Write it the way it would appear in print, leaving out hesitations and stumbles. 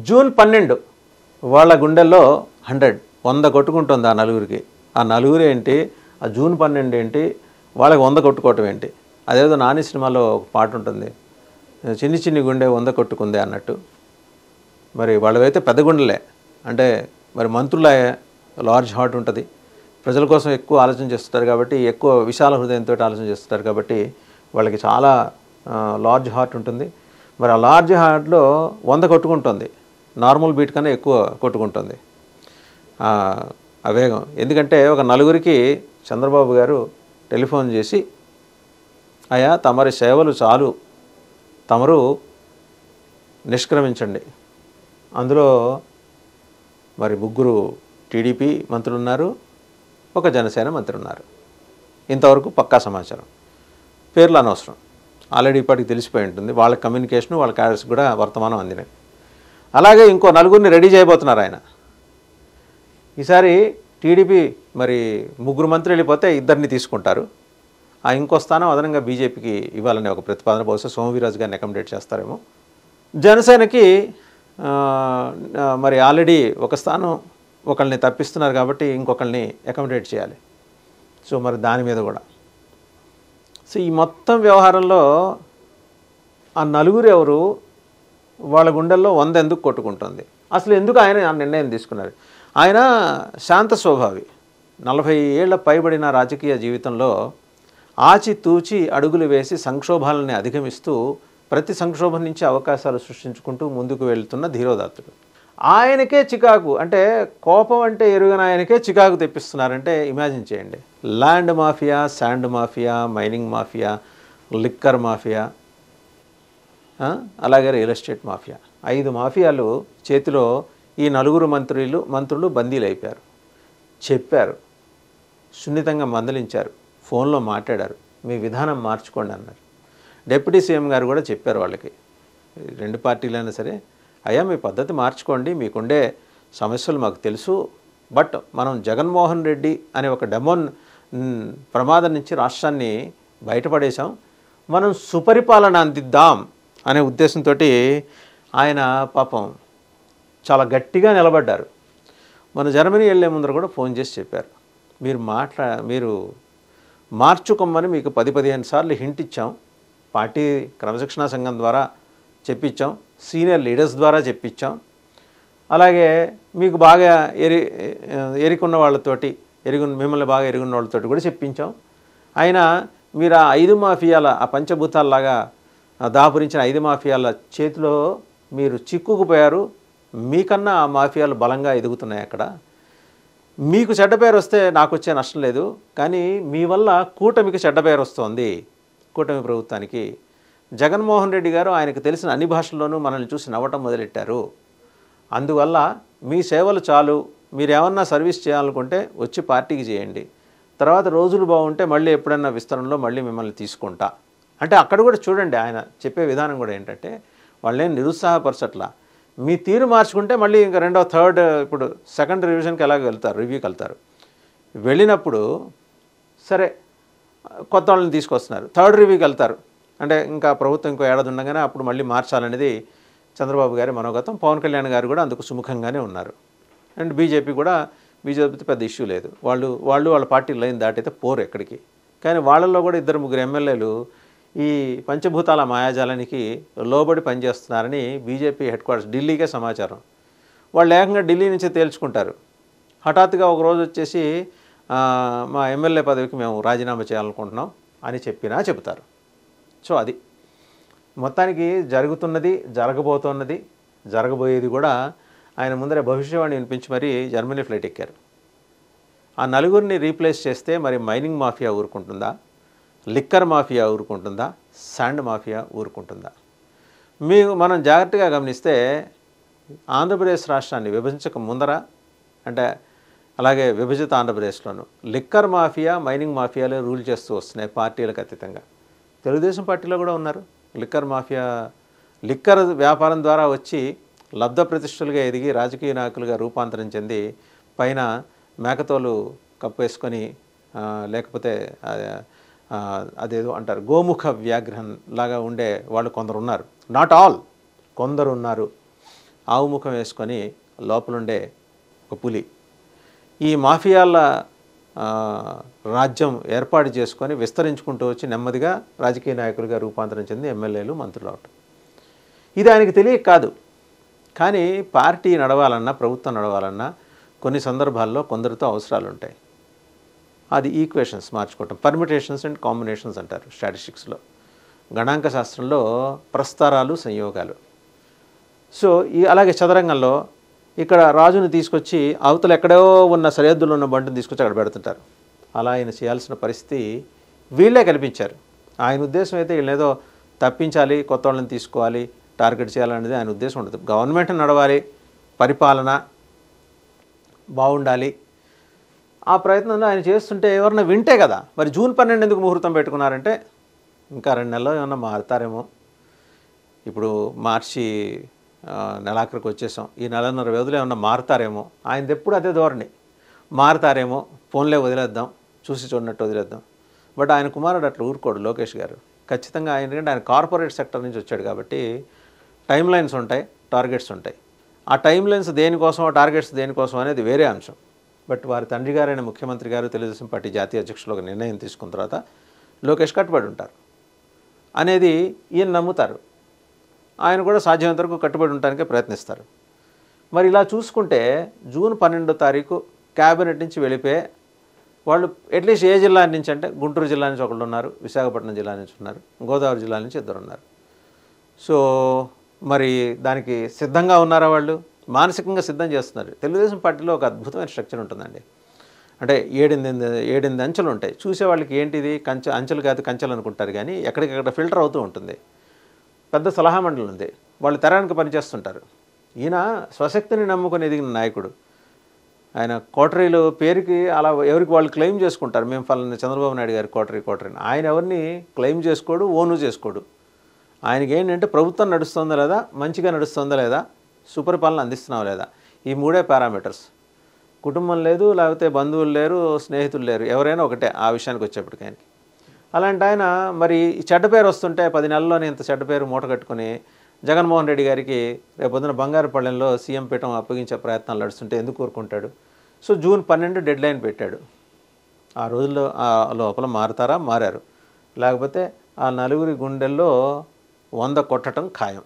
June 12 వాళ్ళ గుండెల్లో 100 కొట్టుకుంటుంది ఆ నలుగురికి. ఆ నలుగురు ఏంటి, ఆ జూన్ 12 ఏంటి, వాళ్ళకి 100 కొట్టుకోవటం ఏంటి? అదేదో నాని సినిమాలో ఒక పాట ఉంటుంది, చిన్ని చిన్ని గుండె 100 కొట్టుకుందే అన్నట్టు. మరి వాళ్ళవైతే పెద్ద గుండెలే, అంటే మరి మంత్రుల లార్జ్ హార్ట్ ఉంటుంది, ప్రజల కోసం ఎక్కువ ఆలోచన చేస్తారు కాబట్టి, ఎక్కువ విశాల హృదయంతో ఆలోచన చేస్తారు కాబట్టి వాళ్ళకి చాలా లార్జ్ హార్ట్ ఉంటుంది. మరి ఆ లార్జ్ హార్ట్లో 100 కొట్టుకుంటుంది, నార్మల్ బీట్ కన్నా ఎక్కువ కొట్టుకుంటుంది ఆ వేగం. ఎందుకంటే ఒక నలుగురికి చంద్రబాబు గారు టెలిఫోన్ చేసి, అయ్యా తమరి సేవలు చాలు, తమరు నిష్క్రమించండి. అందులో మరి 3 టీడీపీ మంత్రులు ఉన్నారు, ఒక జనసేన మంత్రి ఉన్నారు. ఇంతవరకు పక్కా సమాచారం, పేర్లు అనవసరం, ఆల్రెడీ ఇప్పటికి తెలిసిపోయి ఉంటుంది. వాళ్ళ కమ్యూనికేషను వాళ్ళ క్యాడర్స్ కూడా వర్తమానం అందినాయి. అలాగే ఇంకో నలుగురిని రెడీ చేయబోతున్నారు ఆయన. ఈసారి టీడీపీ మరి 3 మంత్రులు వెళ్ళిపోతే 2 తీసుకుంటారు. ఆ ఇంకో స్థానం అదనంగా బీజేపీకి ఇవ్వాలనే ఒక ప్రతిపాదన బహుశా సోమవీరాజు గారిని అకామిడేట్ చేస్తారేమో. జనసేనకి మరి ఆల్రెడీ ఒక స్థానం ఒకళ్ళని తప్పిస్తున్నారు కాబట్టి ఇంకొకళ్ళని అకామిడేట్ చేయాలి. సో మరి దాని మీద కూడా సో ఈ మొత్తం వ్యవహారంలో ఆ నలుగురు ఎవరు, వాళ్ళ గుండెల్లో 100 ఎందుకు కొట్టుకుంటుంది, అసలు ఎందుకు ఆయన ఆ నిర్ణయం తీసుకున్నారు? ఆయన శాంత స్వభావి, 40 ఏళ్ల పైబడిన రాజకీయ జీవితంలో ఆచితూచి అడుగులు వేసి సంక్షోభాలని అధిగమిస్తూ ప్రతి సంక్షోభం నుంచి అవకాశాలు సృష్టించుకుంటూ ముందుకు వెళ్తున్న ధీరోదాత్తుడు. ఆయనకే చికాకు, అంటే కోపం అంటే ఎరుగని ఆయనకే చికాకు తెప్పిస్తున్నారంటే ఇమాజిన్ చేయండి. Land mafia, sand mafia, mining mafia, liquor mafia, అలాగే రియల్ ఎస్టేట్ మాఫియా, 5 మాఫియాలు చేతిలో ఈ 4 మంత్రులు బందీలు అయిపోయారు. చెప్పారు, సున్నితంగా మందలించారు, ఫోన్లో మాట్లాడారు, మీ విధానం మార్చుకోండి అన్నారు. డిప్యూటీ సీఎం గారు కూడా చెప్పారు వాళ్ళకి, 2 పార్టీలైనా సరే, అయ్యా మీ పద్ధతి మార్చుకోండి, మీకుండే సమస్యలు మాకు తెలుసు, బట్ మనం జగన్మోహన్ రెడ్డి అనే ఒక డెమోన్ ప్రమాదం నుంచి రాష్ట్రాన్ని బయటపడేశాం, మనం సుపరిపాలన అందిద్దాం అనే ఉద్దేశంతో ఆయన పాపం చాలా గట్టిగా నిలబడ్డారు. మన జర్మనీ వెళ్ళే ముందర కూడా ఫోన్ చేసి చెప్పారు, మీరు మార్చుకోమని మీకు 10-15 సార్లు హింట్ ఇచ్చాం, పార్టీ క్రమశిక్షణా సంఘం ద్వారా చెప్పించాం, సీనియర్ లీడర్స్ ద్వారా చెప్పించాం, అలాగే మీకు బాగా ఎరికున్న వాళ్ళతోటి మిమ్మల్ని బాగా ఎరుగున్న వాళ్ళతోటి కూడా చెప్పించాం. అయినా మీరు ఆ 5 మాఫియాల, ఆ పంచభూతాల్లాగా దాపురించిన 5 మాఫియాల చేతిలో మీరు చిక్కుకుపోయారు. మీకన్నా ఆ మాఫియాలు బలంగా ఎదుగుతున్నాయి. అక్కడ మీకు చెడ్డ పేరు వస్తే నాకు వచ్చే నష్టం లేదు, కానీ మీ వల్ల కూటమికి చెడ్డ పేరు వస్తుంది. కూటమి ప్రభుత్వానికి జగన్మోహన్ రెడ్డి గారు ఆయనకు తెలిసిన అన్ని భాషల్లోనూ మనల్ని చూసి నవ్వటం మొదలెట్టారు. అందువల్ల మీ సేవలు చాలు, మీరు ఏమన్నా సర్వీస్ చేయాలనుకుంటే వచ్చి పార్టీకి చేయండి, తర్వాత రోజులు బాగుంటే మళ్ళీ ఎప్పుడన్నా విస్తరణలో మళ్ళీ మిమ్మల్ని తీసుకుంటా అంటే. అక్కడ కూడా చూడండి, ఆయన చెప్పే విధానం కూడా ఏంటంటే, వాళ్ళేం నిరుత్సాహపరచట్లా, మీ తీరు మార్చుకుంటే మళ్ళీ ఇంకా థర్డ్ ఇప్పుడు సెకండ్ రివిజన్కి ఎలాగ వెళ్తారు, రివ్యూకి వెళ్తారు. వెళ్ళినప్పుడు సరే కొత్త వాళ్ళని తీసుకొస్తున్నారు, థర్డ్ రివ్యూకి వెళ్తారు అంటే ఇంకా ప్రభుత్వం ఇంకో ఏడాది ఉండగానే అప్పుడు మళ్ళీ మార్చాలనేది చంద్రబాబు గారి మనోగతం. పవన్ కళ్యాణ్ గారు కూడా అందుకు సుముఖంగానే ఉన్నారు. అండ్ బీజేపీతో పెద్ద ఇష్యూ లేదు, వాళ్ళ పార్టీ లైన్ దాటైతే పోరు ఎక్కడికి. కానీ వాళ్ళల్లో కూడా 2-3 ఎమ్మెల్యేలు ఈ పంచభూతాల మాయాజాలానికి లోబడి పనిచేస్తున్నారని బీజేపీ హెడ్ క్వార్టర్స్ ఢిల్లీకే సమాచారం. వాళ్ళు ఏకంగా ఢిల్లీ నుంచి తేల్చుకుంటారు. హఠాత్తుగా ఒకరోజు వచ్చేసి మా ఎమ్మెల్యే పదవికి మేము రాజీనామా చేయాలనుకుంటున్నాం అని చెప్తారు. సో అది మొత్తానికి జరుగుతున్నది, జరగబోతున్నది, జరగబోయేది కూడా ఆయన ముందరే భవిష్యవాణి వినిపించి మరీ జర్మనీ ఫ్లైట్ ఎక్కారు. ఆ 4 రీప్లేస్ చేస్తే మరి మైనింగ్ మాఫియా ఊరుకుంటుందా, లిక్కర్ మాఫియా ఊరుకుంటుందా, శాండ్ మాఫియా ఊరుకుంటుందా? మనం జాగ్రత్తగా గమనిస్తే ఆంధ్రప్రదేశ్ రాష్ట్రాన్ని విభజించక ముందర, అంటే అలాగే విభజిత ఆంధ్రప్రదేశ్లోనూ లిక్కర్ మాఫియా, మైనింగ్ మాఫియాలే రూల్ చేస్తూ వస్తున్నాయి పార్టీలకు అతీతంగా. తెలుగుదేశం పార్టీలో కూడా ఉన్నారు లిక్కర్ మాఫియా. లిక్కర్ వ్యాపారం ద్వారా వచ్చి లబ్ధ ప్రతిష్ఠలుగా ఎదిగి రాజకీయ నాయకులుగా రూపాంతరం చెంది పైన మేకతోలు కప్పేసుకొని, లేకపోతే అదేదో అంటారు గోముఖ వ్యాఘ్రం లాగా ఉండే వాళ్ళు కొందరు ఉన్నారు. నాట్ ఆల్, కొందరు ఉన్నారు. ఆవు ముఖం వేసుకొని లోపలుండే ఒక పులి. ఈ మాఫియాల రాజ్యం ఏర్పాటు చేసుకొని విస్తరించుకుంటూ వచ్చి నెమ్మదిగా రాజకీయ నాయకులుగా రూపాంతరం చెంది ఎమ్మెల్యేలు, మంత్రులు అవటం. ఇది ఆయనకి తెలియక కాదు. కానీ పార్టీ నడవాలన్నా, ప్రభుత్వం నడవాలన్నా కొన్ని సందర్భాల్లో కొందరితో అవసరాలు ఉంటాయి. అది ఈక్వేషన్స్ మార్చుకోవటం, పర్మిటేషన్స్ అండ్ కాంబినేషన్స్ అంటారు స్టాటిస్టిక్స్లో, గణాంక శాస్త్రంలో ప్రస్తారాలు, సంయోగాలు. సో అలాగే చదరంగంలో ఇక్కడ రాజుని తీసుకొచ్చి అవతల ఎక్కడో ఉన్న సరిహద్దులో ఉన్న బంటుని తీసుకొచ్చి అక్కడ పెడుతుంటారు. అలా ఆయన చేయాల్సిన పరిస్థితి వీళ్ళే కల్పించారు. ఆయన ఉద్దేశం అయితే వీళ్ళేదో తప్పించాలి, కొత్త వాళ్ళని తీసుకోవాలి, టార్గెట్ చేయాలనేది ఆయన ఉద్దేశం ఉండదు. గవర్నమెంట్ నడవాలి, పరిపాలన బాగుండాలి. ఆ ప్రయత్నంలో ఆయన చేస్తుంటే ఎవరన్నా వింటే కదా. మరి జూన్ 12 ఎందుకు ముహూర్తం పెట్టుకున్నారంటే ఇంకా 2 నెలల్లో ఏమన్నా మారుతారేమో. ఇప్పుడు మార్చి నెలాఖరికి వచ్చేసాం. ఈ నెలన్నర వ్యవధిలో ఏమన్నా మారుతారేమో. ఆయనది ఎప్పుడు అదే ధోరణి, మారుతారేమో, ఫోన్లే వదిలేద్దాం, చూసి చూడనట్టు వదిలేద్దాం. బట్ ఆయన కుమారుడు అట్లా ఊరుకోడు, లోకేష్ గారు. ఖచ్చితంగా ఆయన కార్పొరేట్ సెక్టర్ నుంచి వచ్చాడు కాబట్టి టైం లైన్స్ ఉంటాయి, టార్గెట్స్ ఉంటాయి. ఆ టైం లైన్స్ దేనికోసం, ఆ టార్గెట్స్ దేనికోసం అనేది వేరే అంశం. బట్ వారి తండ్రి గారైన ముఖ్యమంత్రి గారు తెలుగుదేశం పార్టీ జాతీయ అధ్యక్షులు ఒక నిర్ణయం తీసుకున్న తర్వాత లోకేష్ కట్టుబడి ఉంటారు అనేది ఈయన నమ్ముతారు. ఆయన కూడా సాధ్యమైనంత వరకు కట్టుబడి ఉండడానికే ప్రయత్నిస్తారు. మరి ఇలా చూసుకుంటే జూన్ 12వ తారీఖు క్యాబినెట్ నుంచి వెళ్ళిపోయే వాళ్ళు అట్లీస్ట్ ఏ జిల్లా నుంచి అంటే గుంటూరు జిల్లా నుంచి ఒకళ్ళు ఉన్నారు, విశాఖపట్నం జిల్లా నుంచి ఉన్నారు, గోదావరి జిల్లా నుంచి 2 ఉన్నారు. సో మరి దానికి సిద్ధంగా ఉన్నారా? వాళ్ళు మానసికంగా సిద్ధం చేస్తున్నారు. తెలుగుదేశం పార్టీలో ఒక అద్భుతమైన స్ట్రక్చర్ ఉంటుందండి. అంటే 7 అంచెలు ఉంటాయి. చూసే వాళ్ళకి ఏంటిది అంచెలు కాదు కంచెలు అనుకుంటారు, కానీ ఎక్కడికక్కడ ఫిల్టర్ అవుతూ ఉంటుంది. పెద్ద సలహా మండలి ఉంది, వాళ్ళు తెరానికి పనిచేస్తుంటారు. ఈయన స్వశక్తిని నమ్ముకొని ఎదిగిన నాయకుడు. ఆయన కోటరీలు పేరుకి అలా ఎవరికి వాళ్ళు క్లెయిమ్ చేసుకుంటారు. మేము ఫలానా చంద్రబాబు నాయుడు గారి కోటరీని. ఆయన ఎవరిని క్లెయిమ్ చేసుకోడు, ఓను చేసుకోడు. ఆయనకి ఏంటంటే ప్రభుత్వం నడుస్తుందా లేదా, మంచిగా నడుస్తుందా లేదా, సుపరిపాలన అందిస్తున్నావా లేదా, ఈ 3 పారామీటర్స్. కుటుంబం లేదు, లేకపోతే బంధువులు లేరు, స్నేహితులు లేరు, ఎవరైనా ఒకటే ఆ విషయానికి వచ్చేప్పటికి ఆయనకి. అలాంటి ఆయన మరి చెడ్డ పేరు వస్తుంటే 10 నెలల్లోనే ఇంత చెడ్డ పేరు మూట కట్టుకుని జగన్మోహన్ రెడ్డి గారికి రేపొద్దున బంగారుపల్లెంలో సీఎం పీఠం అప్పగించే ప్రయత్నాలు నడుస్తుంటే ఎందుకు కోరుకుంటాడు? సో జూన్ 12 డెడ్ లైన్ పెట్టాడు. ఆ రోజుల్లో లోపల మారుతారా? మారారు. లేకపోతే ఆ నలుగురి గుండెల్లో 100 కొట్టడం ఖాయం.